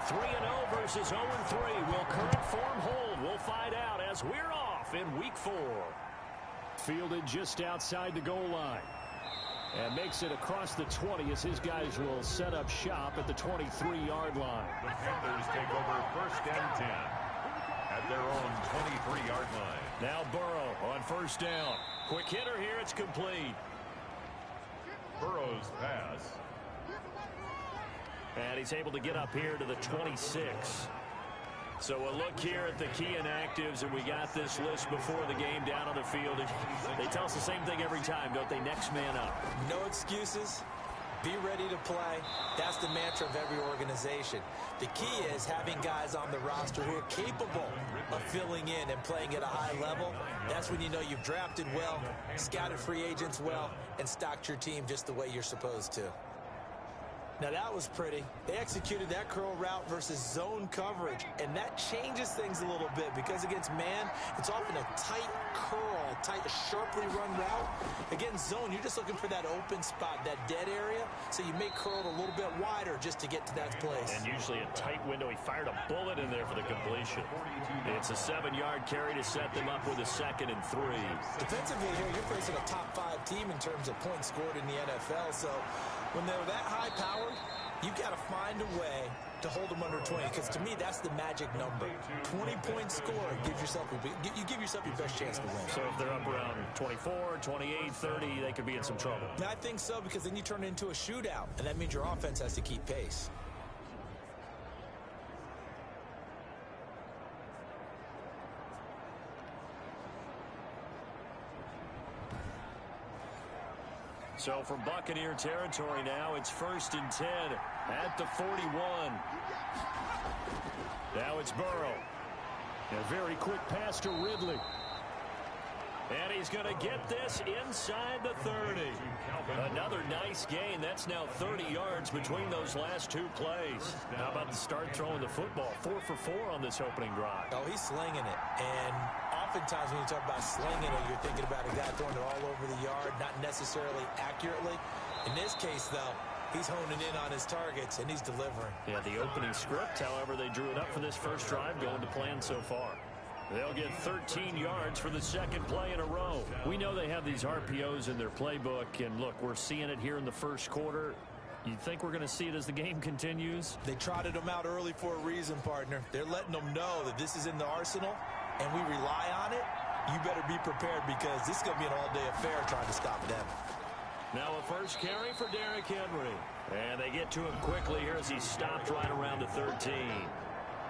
3-0 versus 0-3. Will current form hold? We'll find out as we're off in week 4. Fielded just outside the goal line. And makes it across the 20 as his guys will set up shop at the 23-yard line. The Panthers take over 1st and 10 at their own 23-yard line. Now Burrow on 1st down. Quick hitter here. It's complete. Burrow's pass. And he's able to get up here to the 26. So a look here at the key inactives, and we got this list before the game down on the field. They tell us the same thing every time, don't they? Next man up. No excuses. Be ready to play. That's the mantra of every organization. The key is having guys on the roster who are capable of filling in and playing at a high level. That's when you know you've drafted well, scouted free agents well, and stocked your team just the way you're supposed to. Now that was pretty. They executed that curl route versus zone coverage, and that changes things a little bit because against man, it's often a tight curl, sharply run route. Against zone, you're just looking for that open spot, that dead area, so you make curl a little bit wider just to get to that place. And usually a tight window. He fired a bullet in there for the completion. It's a 7-yard carry to set them up with a 2nd and 3. Defensively here, you're facing a top-5 team in terms of points scored in the NFL, so when they're that high-powered, you've got to find a way to hold them under 20, because to me, that's the magic number. 20-point score gives yourself you give yourself your best chance to win. So if they're up around 24, 28, 30, they could be in some trouble. Now, I think so, because then you turn it into a shootout, and that means your offense has to keep pace. So from Buccaneer territory now, it's 1st and 10 at the 41. Now it's Burrow. A very quick pass to Ridley. And he's going to get this inside the 30. Another nice gain. That's now 30 yards between those last 2 plays. How about the start throwing the football? 4 for 4 on this opening drive. Oh, he's slinging it. And oftentimes when you talk about slinging it, you're thinking about a guy throwing it all over the yard, not necessarily accurately. In this case, though, he's honing in on his targets, and he's delivering. Yeah, the opening script, however, they drew it up for this first drive going to plan so far. They'll get 13 yards for the 2nd play in a row. We know they have these RPOs in their playbook, and look, we're seeing it here in the first quarter. You think we're going to see it as the game continues? They trotted them out early for a reason, partner. They're letting them know that this is in the arsenal, and we rely on it. You better be prepared, because this is going to be an all-day affair trying to stop them. Now a first carry for Derrick Henry. And they get to him quickly here as he stopped right around the 13.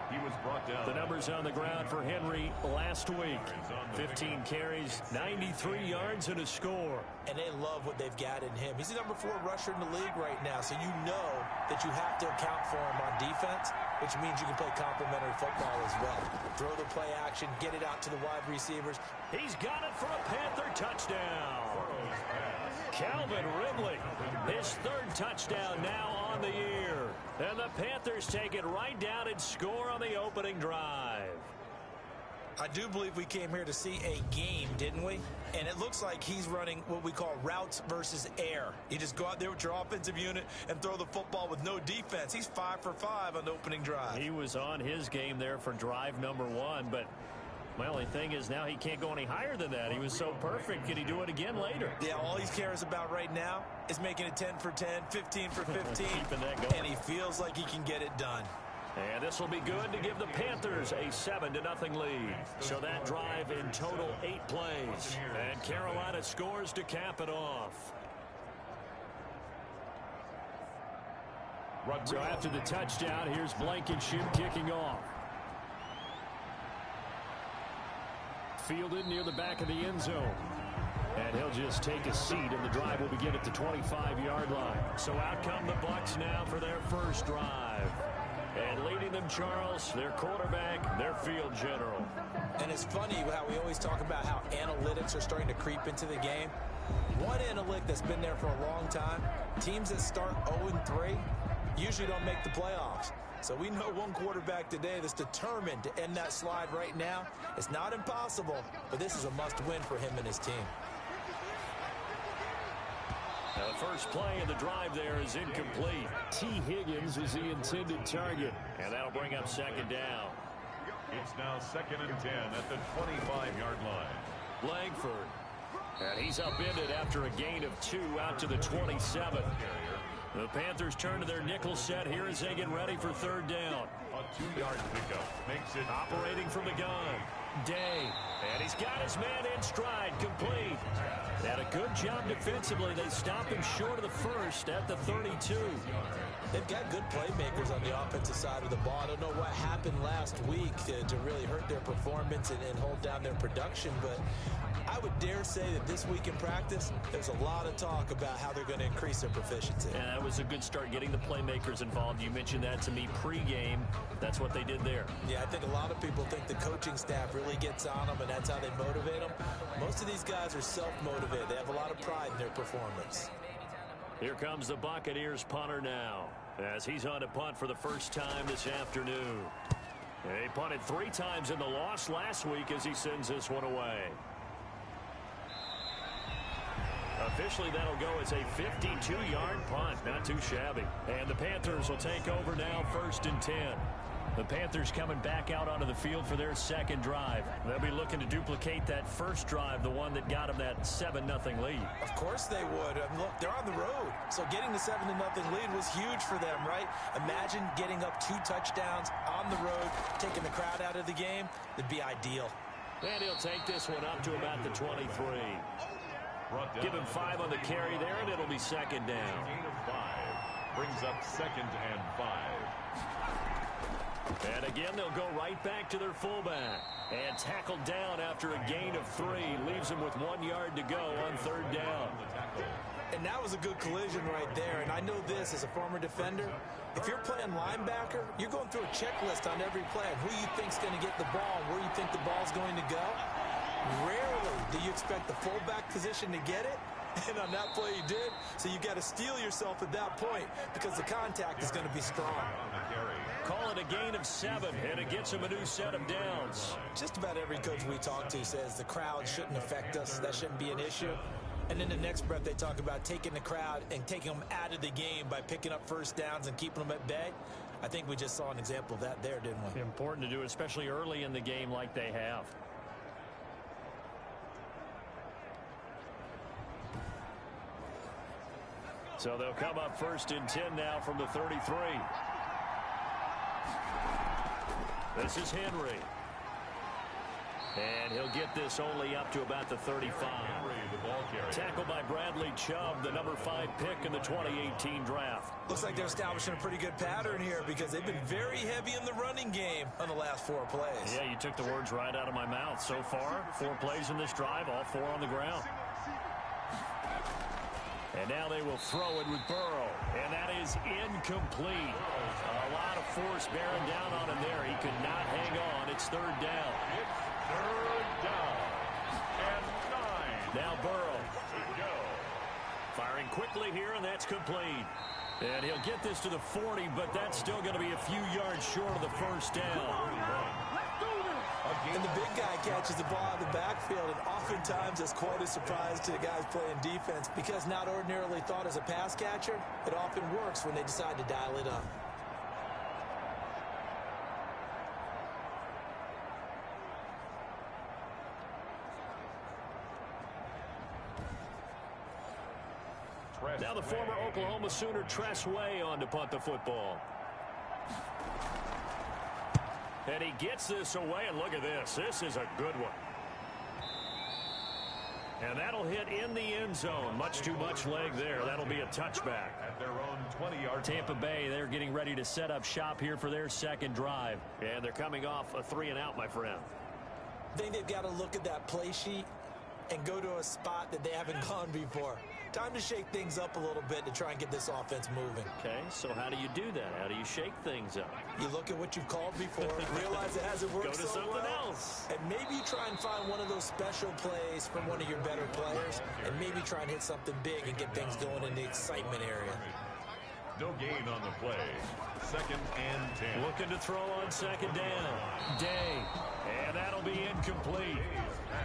He was brought down. The numbers on the ground for Henry last week. 15 carries, 93 yards, and a score. And they love what they've got in him. He's the number 4 rusher in the league right now, so you know that you have to account for him on defense, which means you can play complementary football as well. Throw the play action, get it out to the wide receivers. He's got it for a Panther touchdown. Calvin Ridley, his 3rd touchdown now on the year. And the Panthers take it right down and score on the opening drive. I do believe we came here to see a game, didn't we? And it looks like he's running what we call routes versus air. You just go out there with your offensive unit and throw the football with no defense. He's 5 for 5 on the opening drive. He was on his game there for drive number 1, but my only thing is now he can't go any higher than that. He was so perfect. Can he do it again later? Yeah, all he cares about right now is making it 10 for 10, 15 for 15. Keeping that going. And he feels like he can get it done. And this will be good to give the Panthers a 7-0 lead. So that drive in total 8 plays. And Carolina scores to cap it off. So after the touchdown, here's Blankenship kicking off. Fielded near the back of the end zone. And he'll just take a seat, and the drive will begin at the 25-yard line. So out come the Bucs now for their first drive. And leading them, Charles, their quarterback, their field general. And it's funny how we always talk about how analytics are starting to creep into the game. One analytic that's been there for a long time, teams that start 0-3 usually don't make the playoffs. So we know one quarterback today that's determined to end that slide right now. It's not impossible, but this is a must-win for him and his team. The first play of the drive there is incomplete. T. Higgins was the intended target. And that'll bring up second down. It's now 2nd and 10 at the 25-yard line. Langford. And he's upended after a gain of 2 out to the 27. The Panthers turn to their nickel set here as they get ready for third down. A 2-yard pickup makes it operating from the gun. Day. And he's got his man in stride, complete. And a good job defensively. They stopped him short of the first at the 32. They've got good playmakers on the offensive side of the ball. I don't know what happened last week to really hurt their performance and hold down their production, but I would dare say that this week in practice, there's a lot of talk about how they're going to increase their proficiency. And that was a good start, getting the playmakers involved. You mentioned that to me pregame. That's what they did there. Yeah, I think a lot of people think the coaching staff really gets on them, and that's how they motivate them. Most of these guys are self-motivated. They have a lot of pride in their performance. Here comes the Buccaneers punter now, as he's on to punt for the first time this afternoon. He punted 3 times in the loss last week as he sends this one away. Officially, that'll go as a 52-yard punt. Not too shabby. And the Panthers will take over now, 1st and 10. The Panthers coming back out onto the field for their second drive. They'll be looking to duplicate that first drive, the one that got them that 7-0 lead. Of course they would. Look, they're on the road. So getting the 7-0 lead was huge for them, right? Imagine getting up 2 touchdowns on the road, taking the crowd out of the game. It'd be ideal. And he'll take this one up to about the 23. Give him 5 on the carry there, and it'll be second down. Gain of 5 brings up 2nd and 5. And again, they'll go right back to their fullback. And tackled down after a gain of 3. Leaves him with 1 yard to go on 3rd down. And that was a good collision right there. And I know this as a former defender. If you're playing linebacker, you're going through a checklist on every play of who you think's going to get the ball and where you think the ball's going to go. Rarely do you expect the fullback position to get it. And on that play, he did. So you got to steel yourself at that point because the contact is going to be strong. Call it a gain of 7, and it gets him a new set of downs. Just about every coach we talk to says the crowd shouldn't affect us. That shouldn't be an issue. And in the next breath, they talk about taking the crowd and taking them out of the game by picking up first downs and keeping them at bay. I think we just saw an example of that there, didn't we? Important to do, especially early in the game like they have. So they'll come up 1st and 10 now from the 33. This is Henry. And he'll get this only up to about the 35. Tackled by Bradley Chubb, the number 5 pick in the 2018 draft. Looks like they're establishing a pretty good pattern here because they've been very heavy in the running game on the last 4 plays. Yeah, you took the words right out of my mouth. So far, 4 plays in this drive, all 4 on the ground. And now they will throw it with Burrow. And that is incomplete. A lot of force bearing down on him there. He could not hang on. It's 3rd down. It's 3rd down. And 9. Now Burrow. To go. Firing quickly here, and that's complete. And he'll get this to the 40, but that's still going to be a few yards short of the first down. And the big guy catches the ball out of the backfield, and oftentimes it's quite a surprise to the guys playing defense because not ordinarily thought as a pass catcher, it often works when they decide to dial it up. Now the former Oklahoma Sooner Tress Way on to punt the football. And he gets this away, and look at this. This is a good one. And that'll hit in the end zone. Much too much leg there. That'll be a touchback. At their own 20-yard Tampa Bay, they're getting ready to set up shop here for their second drive. And they're coming off a 3-and-out, my friend. I think they've got to look at that play sheet and go to a spot that they haven't gone before. Time to shake things up a little bit to try and get this offense moving. Okay, so how do you do that? How do you shake things up? You look at what you've called before, realize it hasn't worked Go to so something well, else. and maybe you try and find one of those special plays from one of your better players, and maybe try and hit something big and get things going in the excitement area. No gain on the play. 2nd and 10. Looking to throw on 2nd down. Day. And that'll be incomplete.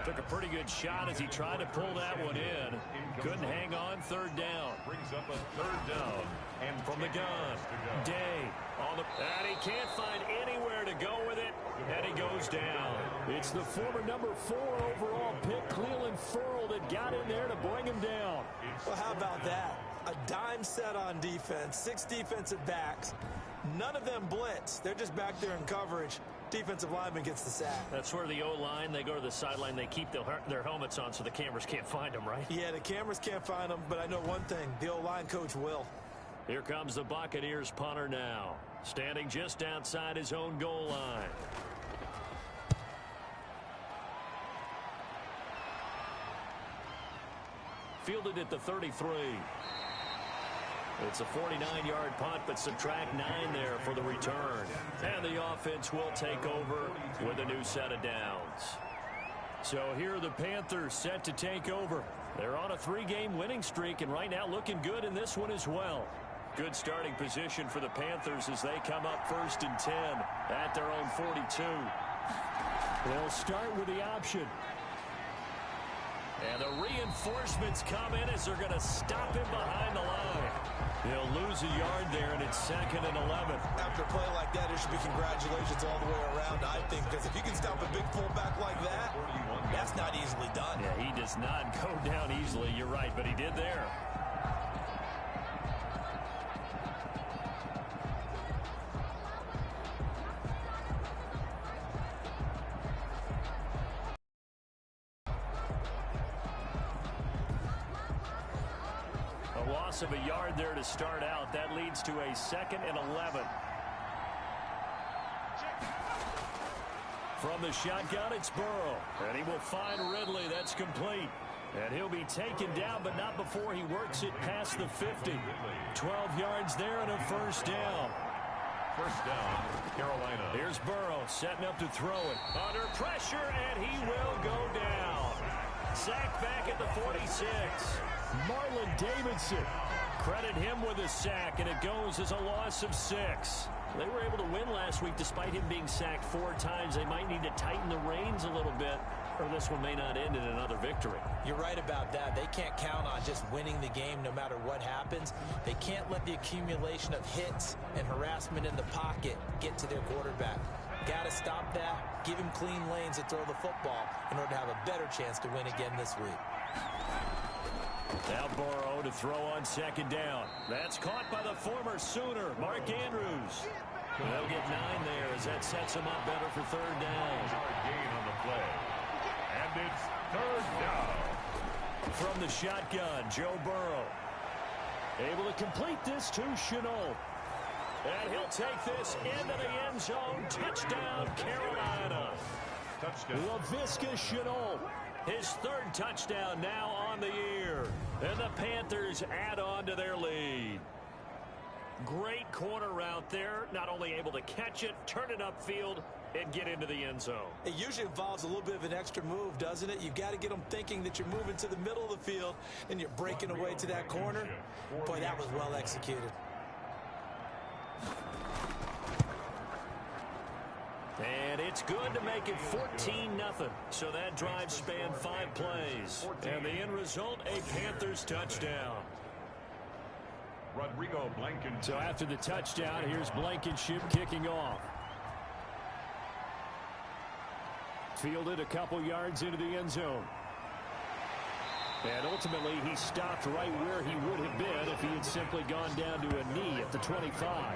Took a pretty good shot as he tried to pull that one in. Couldn't hang on. 3rd down. Brings up a 3rd down. And from the gun. Day. And he can't find anywhere to go with it. And he goes down. It's the former number 4 overall pick, Cleveland Ferrell, that got in there to bring him down. Well, how about that? A dime set on defense. 6 defensive backs. None of them blitz. They're just back there in coverage. Defensive lineman gets the sack. That's where the O-line, they go to the sideline, they keep their helmets on so the cameras can't find them, right? Yeah, the cameras can't find them, but I know one thing. The O-line coach will. Here comes the Buccaneers punter now. Standing just outside his own goal line. Fielded at the 33. It's a 49-yard punt, but subtract 9 there for the return. And the offense will take over with a new set of downs. So here are the Panthers set to take over. They're on a 3-game winning streak, and right now looking good in this one as well. Good starting position for the Panthers as they come up 1st and 10 at their own 42. They'll start with the option. And the reinforcements come in as they're going to stop him behind the line. They'll lose a yard there, and it's 2nd and 11. After a play like that, it should be congratulations all the way around, I think, because if you can stop a big fullback like that, that's not easily done. Yeah, he does not go down easily. You're right, but he did there. Loss of a yard there to start out. That leads to a 2nd and 11. From the shotgun, it's Burrow. And he will find Ridley. That's complete. And he'll be taken down, but not before he works it past the 50. 12 yards there and a 1st down. 1st down, Carolina. Here's Burrow setting up to throw it. Under pressure, and he will go down. Sacked back at the 46. Marlon Davidson. Credit him with a sack, and it goes as a loss of 6. They were able to win last week despite him being sacked 4 times. They might need to tighten the reins a little bit, or this one may not end in another victory. You're right about that. They can't count on just winning the game no matter what happens. They can't let the accumulation of hits and harassment in the pocket get to their quarterback. Got to stop that, give him clean lanes to throw the football in order to have a better chance to win again this week. Now Burrow to throw on 2nd down. That's caught by the former Sooner, Mark Andrews. They'll get 9 there as that sets him up better for 3rd down. Gain on the play. And it's 3rd down. From the shotgun, Joe Burrow. Able to complete this to Chenault. And he'll take this into the end zone. Touchdown, Carolina. Touchdown. Laviska Chenault. His 3rd touchdown now on the year. And the Panthers add on to their lead. Great corner route there. Not only able to catch it, turn it upfield, and get into the end zone. It usually involves a little bit of an extra move, doesn't it? You've got to get them thinking that you're moving to the middle of the field and you're breaking away to that corner. Boy, that was well executed. And it's good to make it 14-0. So that drive spanned 5 plays. And the end result, a Panthers touchdown. Rodrigo Blankenship. So after the touchdown, here's Blankenship kicking off. Fielded a couple yards into the end zone. And ultimately, he stopped right where he would have been if he had simply gone down to a knee at the 25.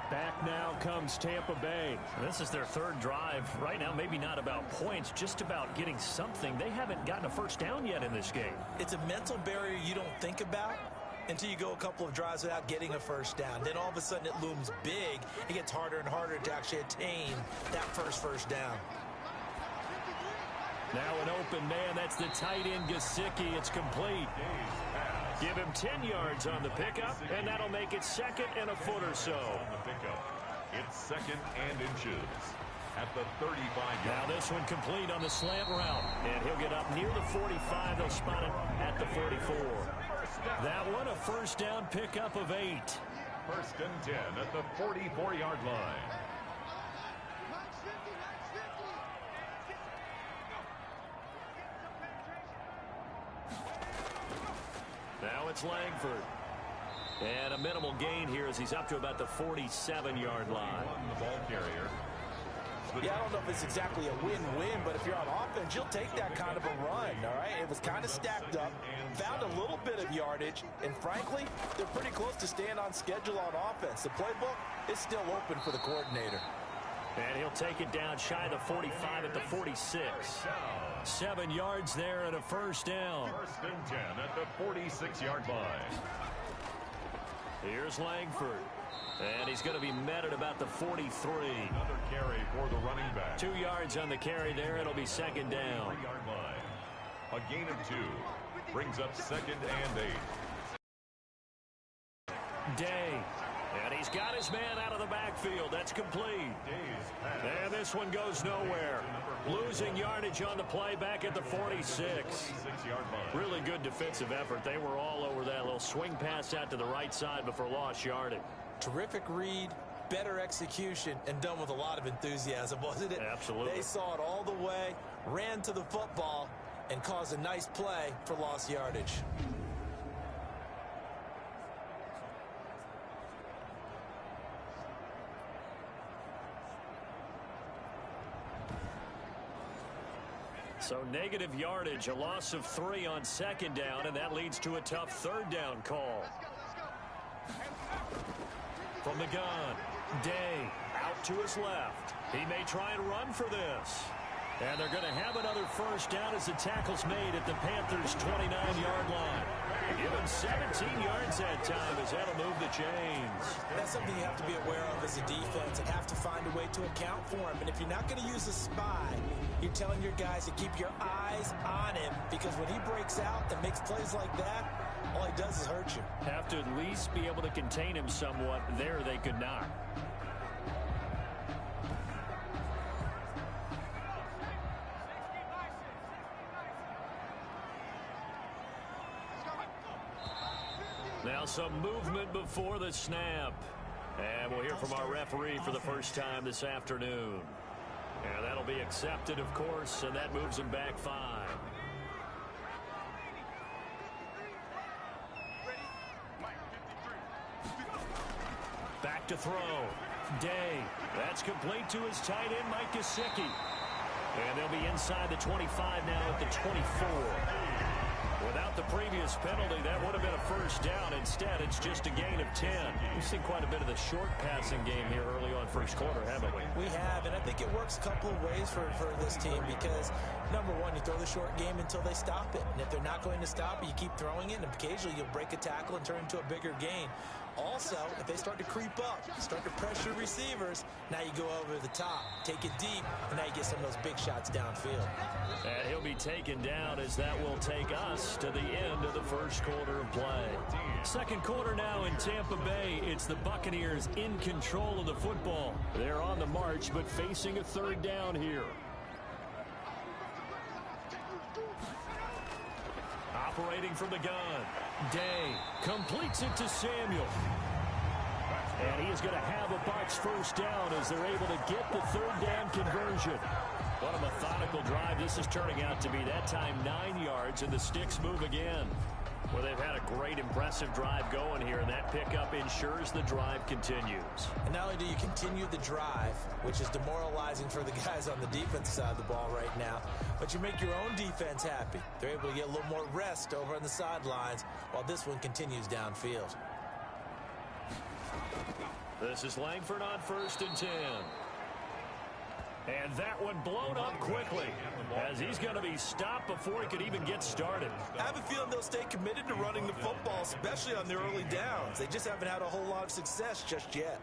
Back now comes Tampa Bay. This is their 3rd drive. Right now, maybe not about points, just about getting something. They haven't gotten a 1st down yet in this game. It's a mental barrier you don't think about until you go a couple of drives without getting a 1st down. Then all of a sudden it looms big. It gets harder and harder to actually attain that first down. Now an open man. That's the tight end, Gesicki. It's complete. Give him 10 yards on the pickup, and that'll make it 2nd and a foot or so. On the pickup, it's 2nd and inches at the 35-yard. Now this one complete on the slant route, and he'll get up near the 45. They'll spot it at the 44. That one, a first down pickup of 8. First and 10 at the 44-yard line. Now it's Langford. And a minimal gain here as he's up to about the 47-yard line. The ball carrier. Yeah, I don't know if it's exactly a win-win, but if you're on offense, you'll take that kind of a run, all right? It was kind of stacked up, found a little bit of yardage, and frankly, they're pretty close to staying on schedule on offense. The playbook is still open for the coordinator. And he'll take it down shy of the 45 at the 46. 7 yards there and a first down. First and 10 at the 46-yard line. Here's Langford. And he's going to be met at about the 43. Another carry for the running back. 2 yards on the carry there. It'll be second down. 3-yard line. A gain of 2. Brings up second and 8. Day. And he's got his man out of the backfield. That's complete. And this one goes nowhere. Losing yardage on the play back at the 46. Really good defensive effort. They were all over that little swing pass out to the right side before lost yardage. Terrific read, better execution, and done with a lot of enthusiasm, wasn't it? Absolutely. They saw it all the way, ran to the football, and caused a nice play for lost yardage. So negative yardage, a loss of 3 on second down, and that leads to a tough third down call. From the gun, Day out to his left. He may try and run for this. And they're going to have another first down as the tackle's made at the Panthers' 29-yard line. Give him 17 yards that time as that'll move the chains. That's something you have to be aware of as a defense and have to find a way to account for him. And if you're not going to use a spy, you're telling your guys to keep your eyes on him, because when he breaks out and makes plays like that, all he does is hurt you. Have to at least be able to contain him somewhat. There they could not. Now some movement before the snap. And we'll hear from our referee for the first time this afternoon. And that'll be accepted, of course, and that moves him back 5. Back to throw. Day. That's complete to his tight end, Mike Gesicki. And they'll be inside the 25 now at the 24. Without the previous penalty, that would have been a first down. Instead, it's just a gain of 10. We've seen quite a bit of the short passing game here early on first quarter, haven't we? We have, and I think it works a couple of ways for this team because, number one, you throw the short game until they stop it. And if they're not going to stop it, you keep throwing it, and occasionally you'll break a tackle and turn into a bigger gain. Also, if they start to creep up, start to pressure receivers, now you go over the top, take it deep, and now you get some of those big shots downfield. And he'll be taken down as that will take us to the end of the first quarter of play. Second quarter now in Tampa Bay. It's the Buccaneers in control of the football. They're on the march, but facing a third down here. Operating from the gun. Day completes it to Samuel. And he is going to have a box first down as they're able to get the third down conversion. What a methodical drive this is turning out to be. That time 9 yards, and the sticks move again. Well, they've had a great, impressive drive going here, and that pickup ensures the drive continues. And not only do you continue the drive, which is demoralizing for the guys on the defensive side of the ball right now, but you make your own defense happy. They're able to get a little more rest over on the sidelines while this one continues downfield. This is Langford on first and 10. And that one blown up quickly as he's going to be stopped before he could even get started. I have a feeling they'll stay committed to running the football, especially on their early downs. They just haven't had a whole lot of success just yet.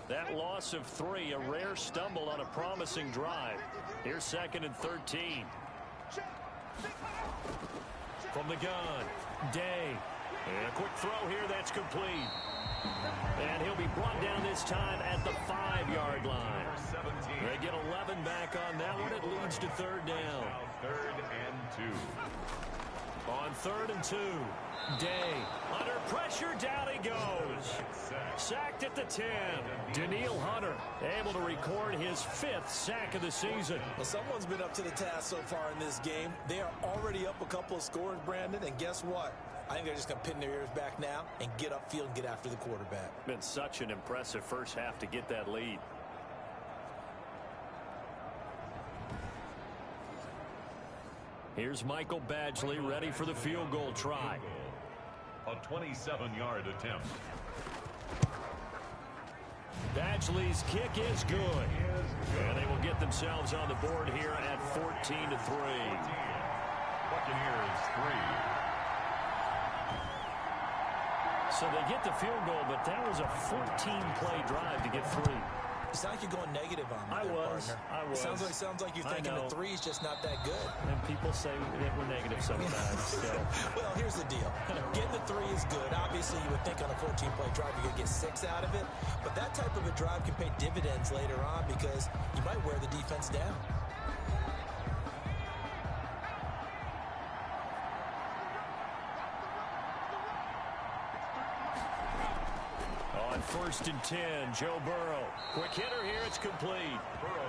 That loss of 3, a rare stumble on a promising drive. Here's second and 13. From the gun, Day. And a quick throw here that's complete. And he'll be brought down this time at the 5-yard line. They get 11 back on that one. It leads to third down. Third and 2. On 3rd and 2, Day. Under pressure, down he goes. Sacked at the 10. Daniil Hunter able to record his 5th sack of the season. Well, someone's been up to the task so far in this game. They are already up a couple of scores, Brandon, and guess what? I think they're just going to pin their ears back now and get upfield and get after the quarterback. Been such an impressive first half to get that lead. Here's Michael Badgley ready for the field goal try. A 27-yard attempt. Badgley's kick is good. And they will get themselves on the board here at 14-3. Buccaneers 3. So they get the field goal, but that was a 14-play drive to get 3. It sounds like you're going negative on me there, partner. I was. It sounds like you're thinking the 3 is just not that good. And people say that we're negative sometimes. So. Well, here's the deal. Getting the 3 is good. Obviously, you would think on a 14-play drive you're going to get 6 out of it. But that type of a drive can pay dividends later on because you might wear the defense down. On 1st and 10, Joe Burrow. Quick hitter here, it's complete.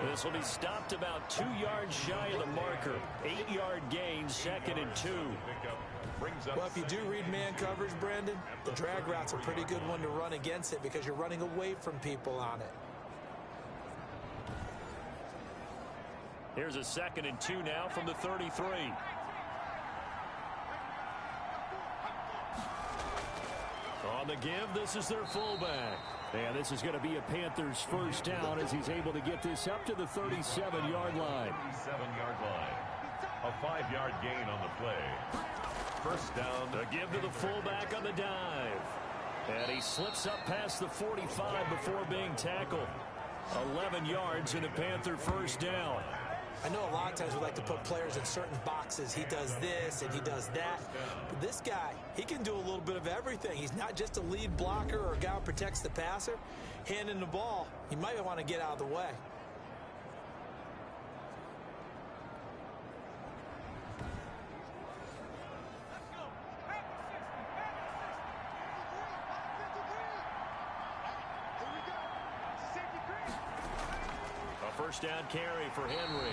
This will be stopped about 2 yards shy of the marker. 8-yard gain, 2nd and 2. Well, if you do read man coverage, Brandon, the drag route's a pretty good one to run against it because you're running away from people on it. Here's a 2nd and 2 now from the 33. On the give, this is their fullback. And this is going to be a Panthers first down as he's able to get this up to the 37-yard line. 37-yard line. A 5-yard gain on the play. First down. The give to the fullback on the dive. And he slips up past the 45 before being tackled. 11 yards and a Panther first down. I know a lot of times we like to put players in certain boxes. He does this and he does that. But this guy, he can do a little bit of everything. He's not just a lead blocker or a guy who protects the passer. Handing the ball, he might want to get out of the way. First down carry for Henry.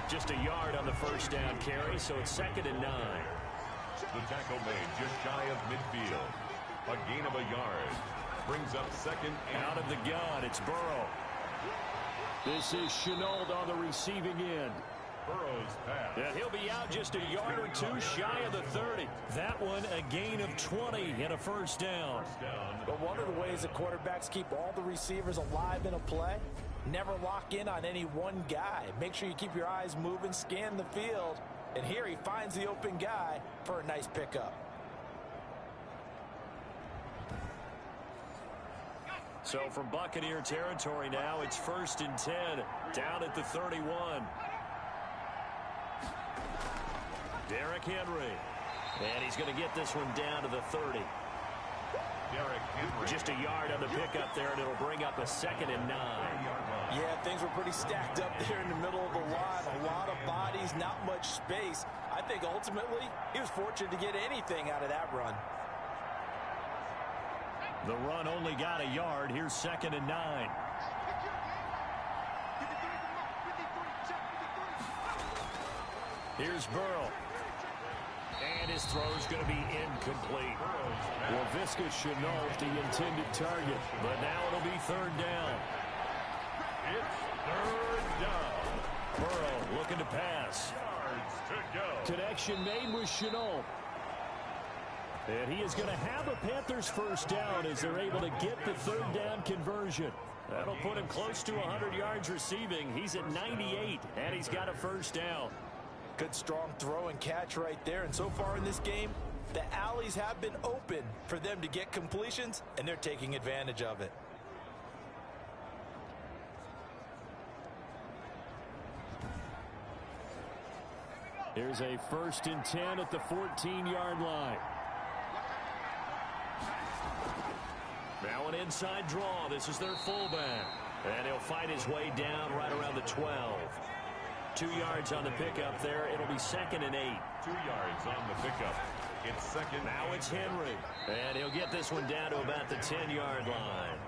Just a yard on the first down carry, so it's 2nd and 9. The tackle made just shy of midfield. A gain of a yard. Brings up 2nd and... Out of the gun, it's Burrow. This is Chenault on the receiving end. Burrow's pass. And he'll be out just a yard or 2 shy of the 30. That one a gain of 20 and a first down. But one of the ways the quarterbacks keep all the receivers alive in a play, never lock in on any one guy. Make sure you keep your eyes moving, scan the field. And here he finds the open guy for a nice pickup. So from Buccaneer territory now, it's 1st and 10 down at the 31. Derrick Henry. And he's going to get this one down to the 30. Derrick Henry. Just a yard on the pickup there, and it'll bring up a 2nd and 9. Yeah, things were pretty stacked up there in the middle of the line. A lot of bodies, not much space. I think ultimately he was fortunate to get anything out of that run. The run only got a yard. Here's 2nd and 9. Here's Burrow. And his throw's going to be incomplete. Well, Visca Chenault, the intended target. But now it'll be 3rd down. It's 3rd down. Burrow looking to pass. Yards to go. Connection made with Chenault. And he is going to have a Panthers first down as they're able to get the 3rd down conversion. That'll put him close to 100 yards receiving. He's at 98, and he's got a first down. Good strong throw and catch right there. And so far in this game, the alleys have been open for them to get completions, and they're taking advantage of it. Here's a 1st and 10 at the 14-yard line. Now an inside draw. This is their fullback. And he'll fight his way down right around the 12. 2 yards on the pickup there. It'll be 2nd and 8. 2 yards on the pickup. It's 2nd. Now it's Henry. And he'll get this one down to about the 10-yard line.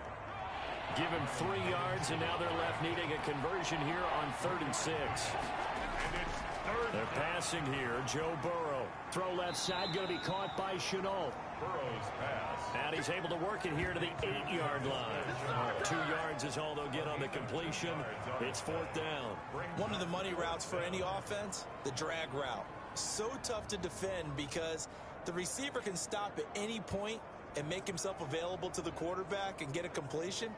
Give him 3 yards, and now they're left needing a conversion here on 3rd and 6. And it's 3rd. They're passing here. Joe Burrow. Throw left side, going to be caught by Chenault. Burrow's pass. And he's able to work it here to the 8-yard line. 2 yards is all they'll get on the completion. It's 4th down. One of the money routes for any offense, the drag route. So tough to defend because the receiver can stop at any point and make himself available to the quarterback and get a completion.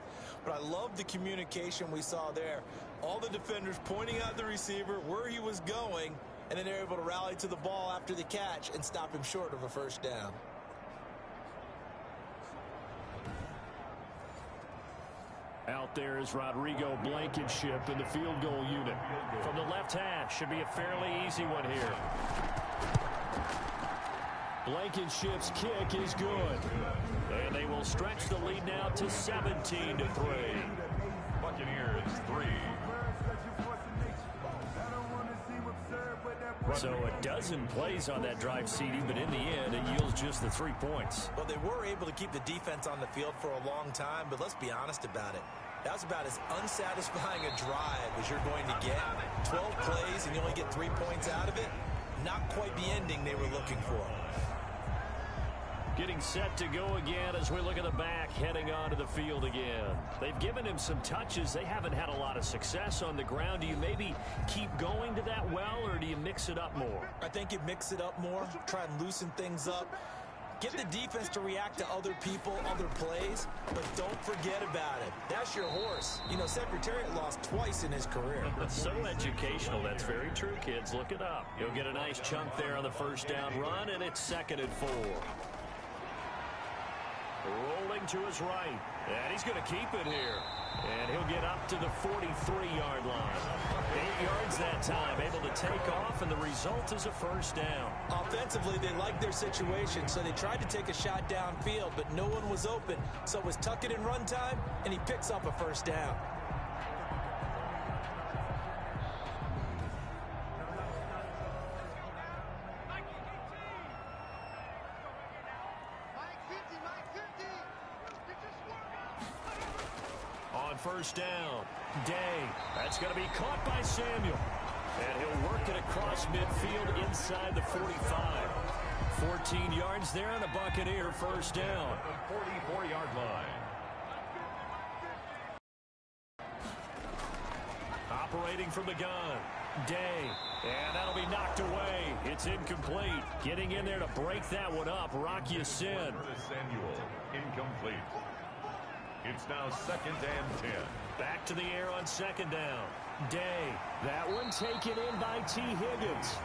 But I love the communication we saw there. All the defenders pointing out the receiver, where he was going, and then they're able to rally to the ball after the catch and stop him short of a 1st down. Out there is Rodrigo Blankenship in the field goal unit. From the left hash, should be a fairly easy one here. Blankenship's kick is good. And they will stretch the lead now to 17-3. Buccaneers 3. So a dozen plays on that drive, CD, but in the end, it yields just the 3 points. Well, they were able to keep the defense on the field for a long time, but let's be honest about it. That was about as unsatisfying a drive as you're going to get. 12 plays and you only get 3 points out of it. Not quite the ending they were looking for. Getting set to go again as we look at the back, heading onto the field again. They've given him some touches. They haven't had a lot of success on the ground. Do you maybe keep going to that well, or do you mix it up more? I think you mix it up more, try and loosen things up. Get the defense to react to other people, other plays, but don't forget about it. That's your horse. You know, Secretariat lost twice in his career. So educational. That's very true, kids. Look it up. He'll get a nice chunk there on the 1st down run, and it's 2nd and 4. Rolling to his right. And he's going to keep it here. And he'll get up to the 43-yard line. 8 yards that time, able to take off, and the result is a 1st down. Offensively, they liked their situation, so they tried to take a shot downfield, but no one was open. So it was tuck it in run time, and he picks up a 1st down. On 1st down, Day. That's going to be caught by Samuel. And he'll work it across midfield inside the 45. 14 yards there on a Buccaneer 1st down. 44-yard line. Operating from the gun, Day. And that'll be knocked away. It's incomplete. Getting in there to break that one up, Rocky Sin. Samuel, incomplete. It's now 2nd and 10. Back to the air on 2nd down. Day. That one taken in by T. Higgins.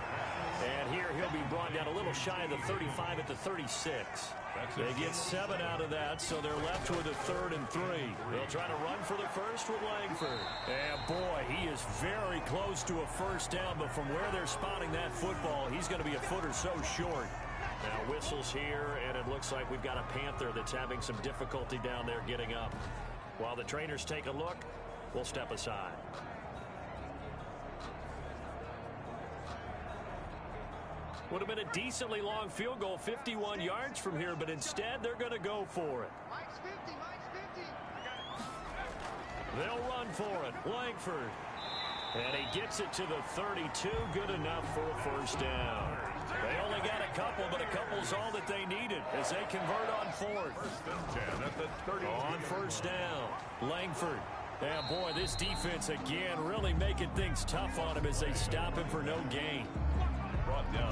And here he'll be brought down a little shy of the 35 at the 36. They get 7 out of that, so they're left with a 3rd and 3. They'll try to run for the 1st with Langford. And boy, he is very close to a 1st down, but from where they're spotting that football, he's going to be a foot or so short. Now whistles here, and it looks like we've got a Panther that's having some difficulty down there getting up. While the trainers take a look, we'll step aside. Would have been a decently long field goal, 51 yards from here, but instead they're going to go for it. They'll run for it. Langford. And he gets it to the 32. Good enough for a 1st down. They only got a couple, but a couple's all that they needed as they convert on 4th. 1st and 10 at the 30. On 1st down, Langford. And boy, this defense again really making things tough on him as they stop him for no gain.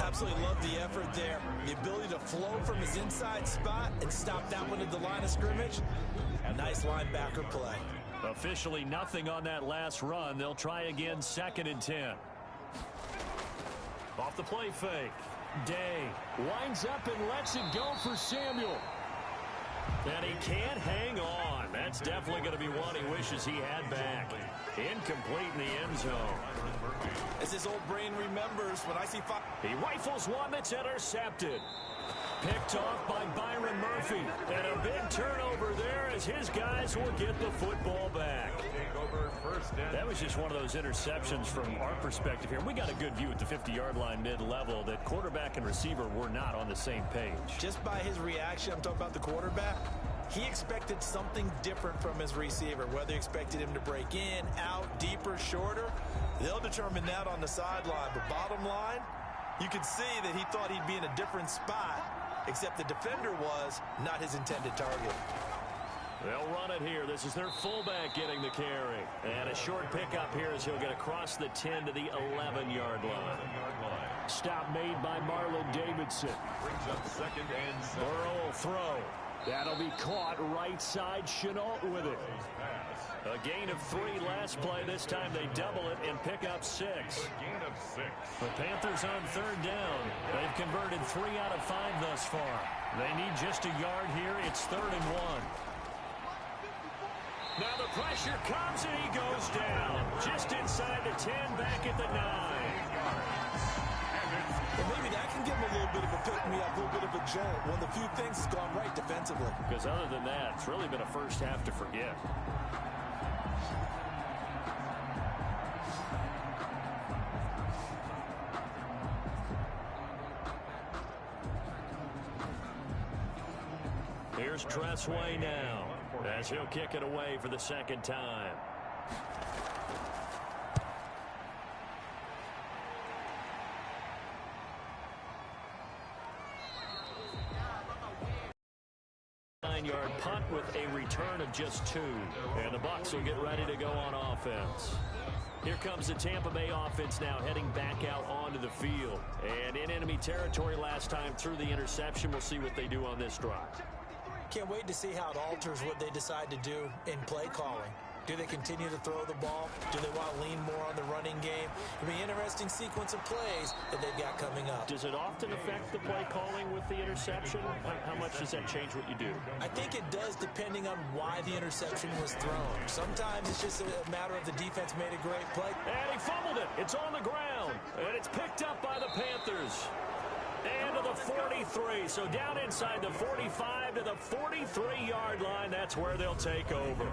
Absolutely love the effort there. The ability to flow from his inside spot and stop that one at the line of scrimmage. A nice linebacker play. Officially nothing on that last run. They'll try again 2nd and 10. Off the play fake. Day winds up and lets it go for Samuel. And he can't hang on. That's definitely going to be one he wishes he had back. Incomplete in the end zone. As his old brain remembers, when I see... He rifles one that's intercepted. Picked off by Byron Murphy. And a big turnover there as his guys will get the football back. That was just one of those interceptions from our perspective here. We got a good view at the 50-yard line mid-level that quarterback and receiver were not on the same page. Just by his reaction, I'm talking about the quarterback, he expected something different from his receiver. Whether he expected him to break in, out, deeper, shorter, they'll determine that on the sideline. But bottom line, you could see that he thought he'd be in a different spot, except the defender was not his intended target. They'll run it here. This is their fullback getting the carry. And a short pickup here as he'll get across the 10 to the 11-yard line. Stop made by Marlon Davidson. Brings up 2nd and 7. Burrow will throw. That'll be caught right side. Chenault with it. A gain of 3 last play. This time they double it and pick up 6. A gain of 6. The Panthers on 3rd down. They've converted 3 out of 5 thus far. They need just a yard here. It's 3rd and 1. Now the pressure comes and he goes down. Just inside the 10, back at the 9. Well, maybe that can give him a little bit of a pick-me-up, a little bit of a jolt. One of the few things that's gone right defensively. Because other than that, it's really been a first half to forget. Here's Tressway now, as he'll kick it away for the 2nd time. Nine-yard punt with a return of just 2. And the Bucs will get ready to go on offense. Here comes the Tampa Bay offense now heading back out onto the field. And in enemy territory last time through the interception. We'll see what they do on this drive. Can't wait to see how it alters what they decide to do in play calling. Do they continue to throw the ball? Do they want to lean more on the running game? It'll be an interesting sequence of plays that they've got coming up. Does it often affect the play calling with the interception? How much does that change what you do? I think it does depending on why the interception was thrown. Sometimes it's just a matter of the defense made a great play. And he fumbled it. It's on the ground. And it's picked up by the Panthers. And to the 43. So down inside the 45 to the 43-yard line. That's where they'll take over.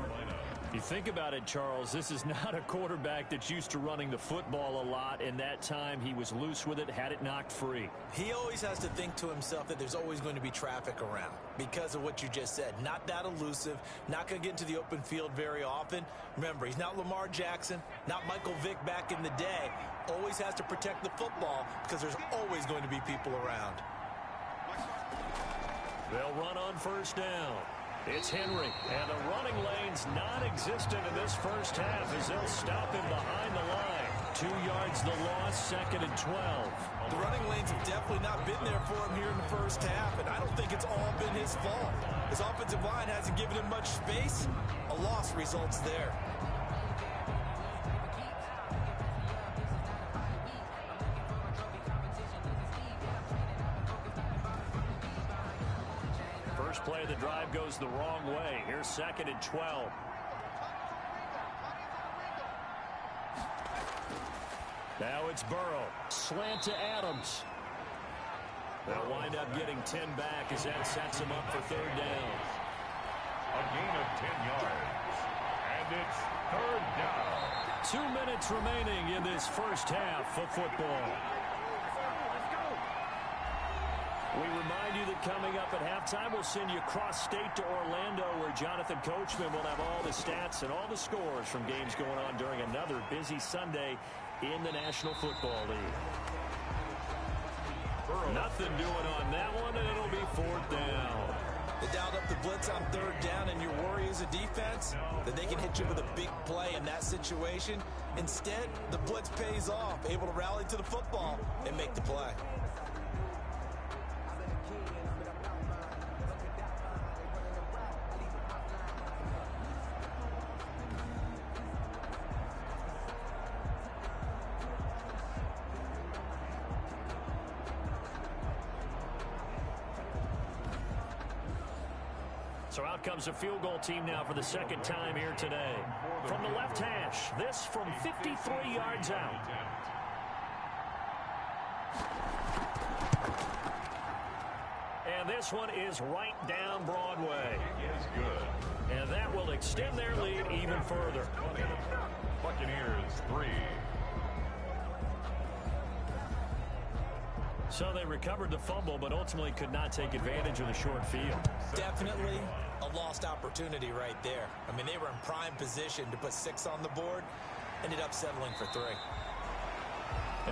You think about it, Charles, this is not a quarterback that's used to running the football a lot, and that time he was loose with it, had it knocked free. He always has to think to himself that there's always going to be traffic around because of what you just said. Not that elusive, not going to get into the open field very often. Remember, he's not Lamar Jackson, not Michael Vick back in the day. Always has to protect the football because there's always going to be people around. They'll run on 1st down. It's Henry, and the running lane's non-existent in this first half as they'll stop him behind the line. 2 yards the loss, 2nd and 12. The running lanes have definitely not been there for him here in the first half, and I don't think it's all been his fault. His offensive line hasn't given him much space. A loss results there. First play of the drive goes the wrong way. Here's 2nd and 12. Now it's Burrow. Slant to Adams. They'll wind up getting 10 back as that sets him up for 3rd down. A gain of 10 yards. And it's 3rd down. 2 minutes remaining in this first half of football. We remind you that coming up at halftime, we'll send you cross-state to Orlando, where Jonathan Coachman will have all the stats and all the scores from games going on during another busy Sunday in the National Football League. Nothing doing on that one, and it'll be 4th down. They dialed up the blitz on 3rd down, and your worry as a defense that they can hit you with a big play in that situation. Instead, the blitz pays off, able to rally to the football and make the play. So out comes a field goal team now for the second time here today. From the left hash, this from 53 yards out. And this one is right down Broadway. Is good. And that will extend their lead even further. Buccaneers 3. So they recovered the fumble, but ultimately could not take advantage of the short field. Definitely a lost opportunity right there. I mean, they were in prime position to put 6 on the board, ended up settling for 3.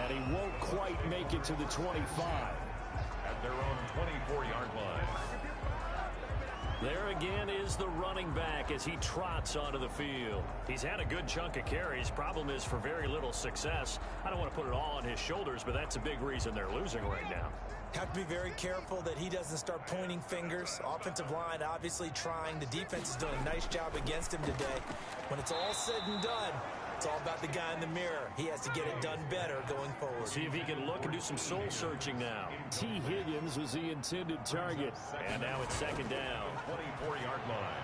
And he won't quite make it to the 25. At their own 24-yard line. There again is the running back as he trots onto the field. He's had a good chunk of carries. Problem is for very little success. I don't want to put it all on his shoulders, but that's a big reason they're losing right now. Have to be very careful that he doesn't start pointing fingers. Offensive line obviously trying. The defense is doing a nice job against him today. When it's all said and done, it's all about the guy in the mirror. He has to get it done better going forward. See if he can look and do some soul searching now. T. Higgins was the intended target. And now it's second down. 24-yard line.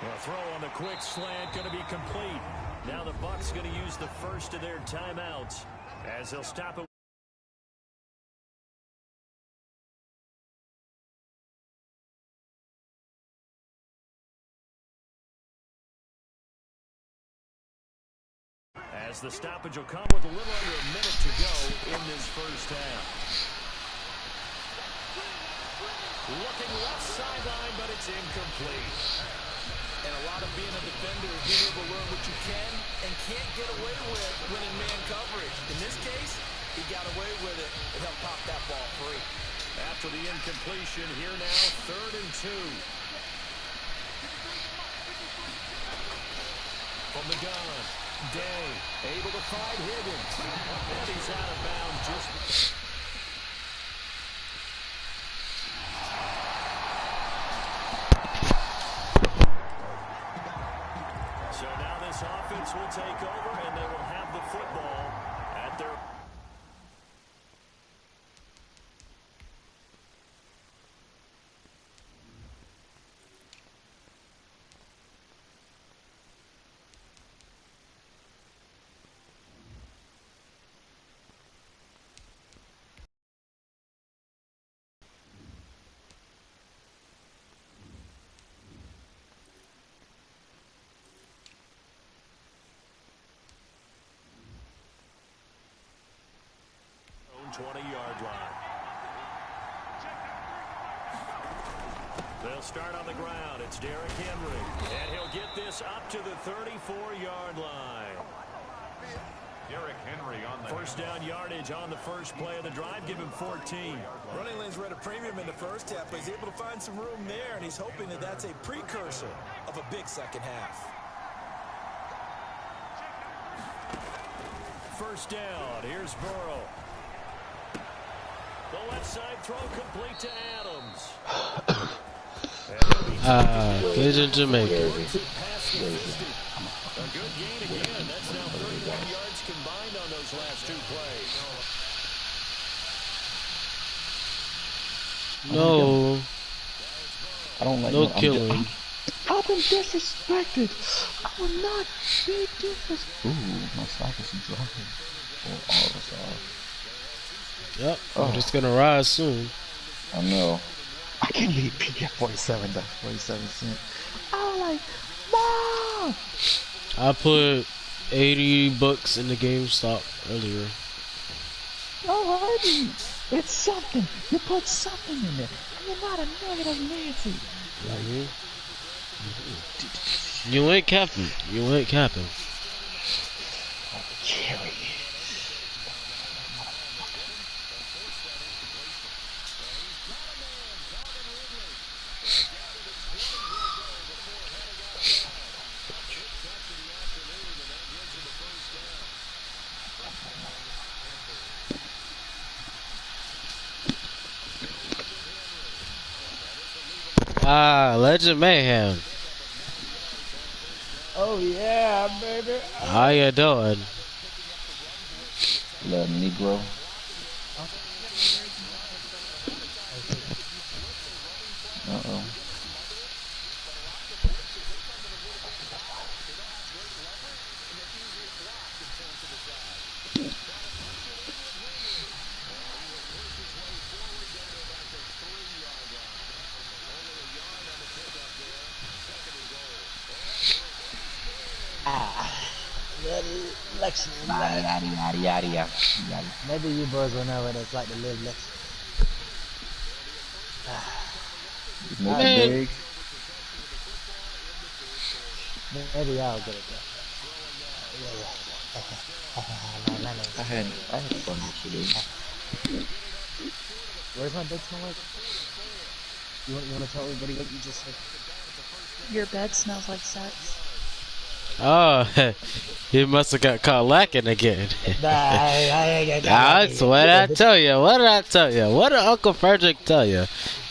A throw on the quick slant going to be complete. Now the Bucs going to use the first of their timeouts as they'll stop it. As the stoppage will come with a little under a minute to go in this first half. Looking left sideline, but it's incomplete. And a lot of being a defender is being able to learn what you can and can't get away with when in man coverage. In this case, he got away with it and helped pop that ball free. After the incompletion, here now, 3rd and 2. From the gun, Day able to find Higgins. And he's out of bounds just... So now this offense will take over, and they will have the football at their... own 20-yard line. They'll start on the ground. It's Derrick Henry. And he'll get this up to the 34-yard line. Derrick Henry on the First down yardage on the first play of the drive. Give him 14. Running lanes were at a premium in the first half, but he's able to find some room there, and he's hoping that that's a precursor of a big second half. First down. Here's Burrow. The left side throw complete to Adams. Good in Jamaica. A good gain again. That's now 31 yards combined on those last 2 plays. No. I don't like no killing. I've been disrespected. I will not be disrespected. Ooh, my stock is dropping. Oh, all of us are. Yep, I'm just gonna rise soon. I know. I can't leave Pete at 47, though. 47 cents. I was like, Mom! I put $80 in the GameStop earlier. Alrighty. It's something. You put something in there. And you're not a negative Nancy. You ain't capping. You ain't capping. Jerry. Legend Mayhem. Oh yeah, baby. How you doing? Little Negro. Uh-oh. Luxury Yada, life. yada, yada, yada, yada. Maybe you boys will know what it's like to live luxury. Just make it Man, big. Maybe I'll get it though. I had fun yesterday. Where's my bed smell like? You want to tell everybody what you just said? Your bed smells like sex. oh, he must have got caught lacking again. That's what I tell you. What did I tell you? What did Uncle Frederick tell you?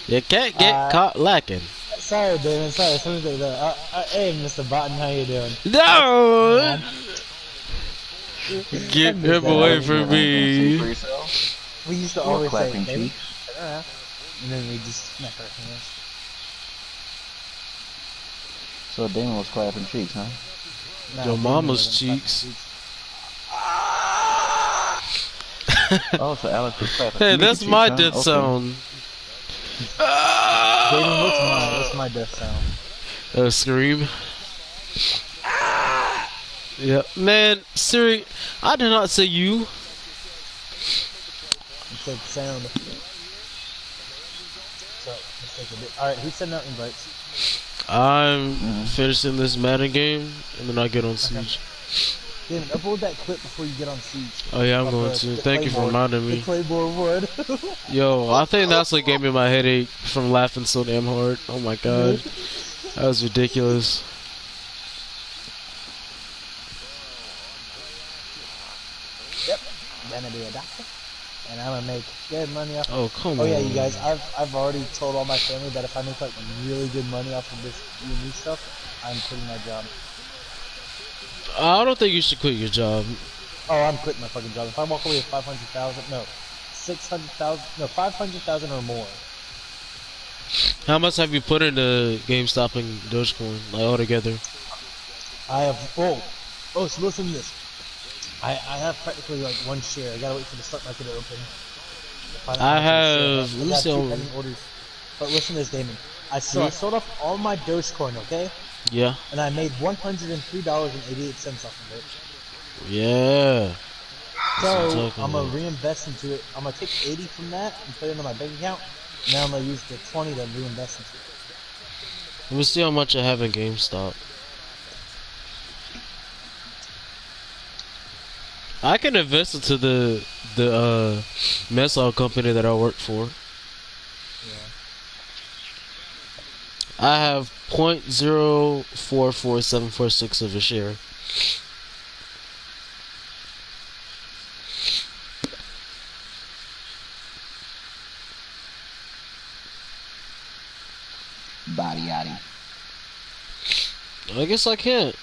You can't get caught lacking. Sorry, David. Sorry. Hey, Mr. Button, how you doing? No! Get him away from me. We used to always say, David, turn around, and then we just smack our hands. So Damon was clapping cheeks, huh? Nah, Your Damon mama's wasn't clapping cheeks. Oh, so Alex was clapping. Hey, Mickey that's cheeks, my huh? death Okay. sound. David, what's my death sound? Scream. Yeah, man, Siri, I did not say you. You said sound. So, let's take a bit. Alright, who's sending out invites? I'm finishing this Madden game, and then I get on Siege. David, upload that clip before you get on Siege. Oh yeah, I'm going to. Thank you for reminding The me. Claymore wood. Yo, I think that's what gave me my headache from laughing so damn hard. Oh my god, that was ridiculous. Yep, gonna be a doctor, and I'm gonna make good money off. Oh come Oh on. yeah, you guys, I've already told all my family that if I make like really good money off of this D&D stuff, I'm quitting my job. I don't think you should quit your job. Oh, I'm quitting my fucking job. If I walk away with 500,000, no, 600,000, no, 500,000 or more. How much have you put into GameStop and Dogecoin, like all together? I have so listen to this. I have practically like one share. I gotta wait for the stock market to open. I have. I got 2 pending orders. But listen to this, Damon. I sold off all my Dogecoin, okay? Yeah. And I made $103.88 off of it. Yeah. So I'm gonna reinvest into it. I'm gonna take 80 from that and put it into my bank account. And then I'm gonna use the 20 to reinvest into it. Let me see how much I have in GameStop. I can invest into the mess hall company that I work for. Yeah. I have 0.044746 of a share. Body yaddy. I guess I can't.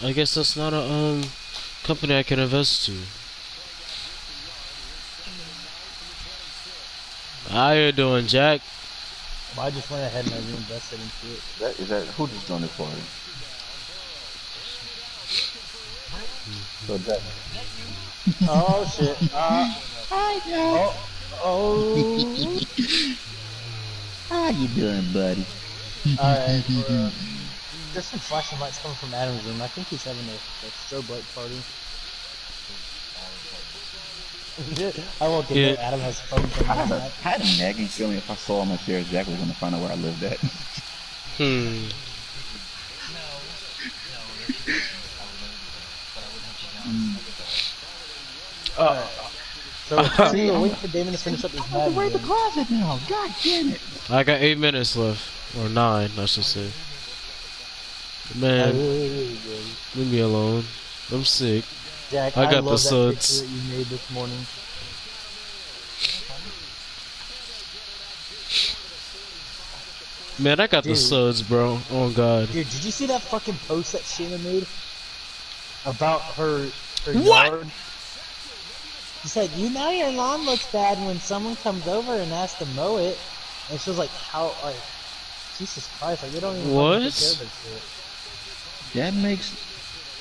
I guess that's not a company I can invest to. How you doing, Jack? Well, I just went ahead and I reinvested into it. Is that who just joined it for you? So Jack. Oh shit. Hi, Jack. Oh. How you doing, buddy? Alright. There's some flashing lights coming from Adam's room. I think he's having a strobe light party. I won't get there. Adam has phone from I had a nagging feeling if I saw him upstairs, Jack was gonna find out where I lived at. So we're waiting for Damon to finish up his Madden Where's the game. closet now? God damn it! I got 8 minutes left. Or 9, I should say. Man, leave me alone. I'm sick. Jack, I got love the that suds. picture that you made this morning. Man, I got the suds, bro. Oh god. Dude, did you see that fucking post that Shayna made about her What? yard? She said, "You know your lawn looks bad when someone comes over and asks to mow it." And she was like, "How? Like, Jesus Christ! Like, they don't even What? take care of this shit." That makes.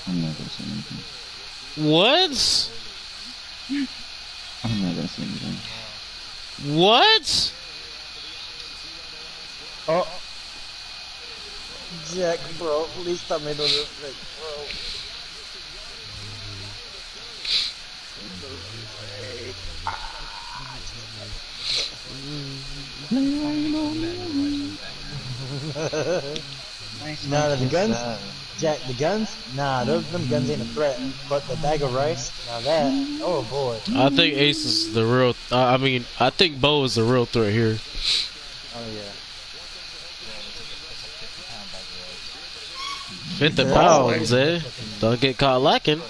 I'm not gonna say anything. What? I'm not gonna say anything. What? Oh, Jack, bro, please tell me those are fake, bro. Nah, the guns, Jack, the guns? Nah, them guns ain't a threat. But the bag of rice, now that, oh boy. I think Ace is the real. I mean, I think Bo is the real threat here. Oh yeah. 50 pounds, eh? Don't get caught lacking.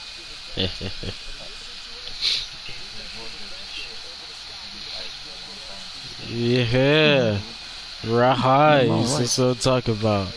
Yeah. Rise. That's what I'm talking about.